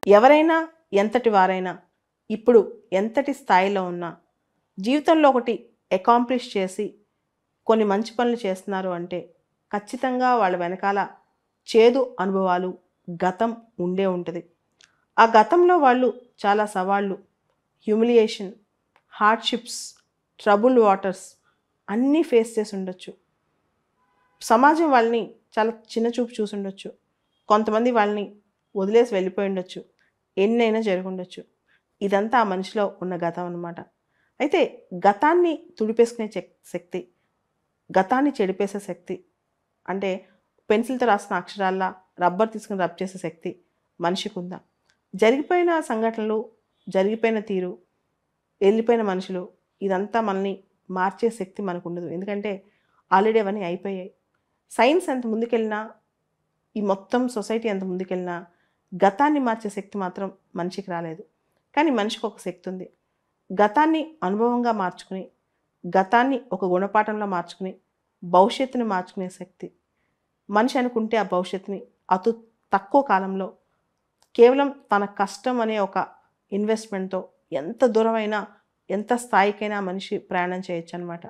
ఎవరైనా ఎంతటి వారైనా ఇప్పుడు ఎంతటి స్థాయిలో ఉన్నా జీవితంలో ఒకటి అకాంప్లిష్ చేసి కొన్ని మంచి పనులు చేస్తున్నారు అంటే ఖచ్చితంగా వాళ్ళ వెనకాల చేదు అనుభవాలు, గతం ఉండే ఉంటుంది. ఆ గతంలో వాళ్ళు చాలా సవాళ్ళు, హ్యూమిలియేషన్, హార్డ్‌షిప్స్, ట్రబుల్డ్ వాటర్స్ అన్నీ ఫేస్ చేసి ఉండొచ్చు. సమాజం వాళ్ళని చాలా చిన్న చూపు చూసుండొచ్చు. కొంతమంది వాళ్ళని వదిలేసి వెళ్ళిపోయి ఉండొచ్చు. ఎన్నైనా జరిగుండొచ్చు. ఇదంతా ఆ మనిషిలో ఉన్న గతం అనమాట. అయితే గతాన్ని తుడిపేసుకునే శక్తి, గతాన్ని చెడిపేసే శక్తి, అంటే పెన్సిల్‌తో రాసిన అక్షరాల్లా రబ్బర్ తీసుకొని రబ్ చేసే శక్తి మనిషికుందా? జరిగిపోయిన సంఘటనలు, జరిగిపోయిన తీరు, ఎళ్ళిపోయిన మనుషులు ఇదంతా మనల్ని మార్చే శక్తి మనకుండదు. ఎందుకంటే ఆల్రెడీ అవన్నీ అయిపోయాయి. సైన్స్ ఎంత ముందుకెళ్ళినా, ఈ మొత్తం సొసైటీ ఎంత ముందుకెళ్ళినా గతాన్ని మార్చే శక్తి మాత్రం మనిషికి రాలేదు. కానీ మనిషికి ఒక శక్తి ఉంది. గతాన్ని అనుభవంగా మార్చుకుని, గతాన్ని ఒక గుణపాఠంలో మార్చుకుని, భవిష్యత్తుని మార్చుకునే శక్తి. మనిషి అనుకుంటే ఆ భవిష్యత్తుని అతి తక్కువ కాలంలో కేవలం తన కష్టం అనే ఒక ఇన్వెస్ట్‌మెంట్‌తో ఎంత దూరమైనా, ఎంత స్థాయికైనా మనిషి ప్రయాణం చేయొచ్చనమాట.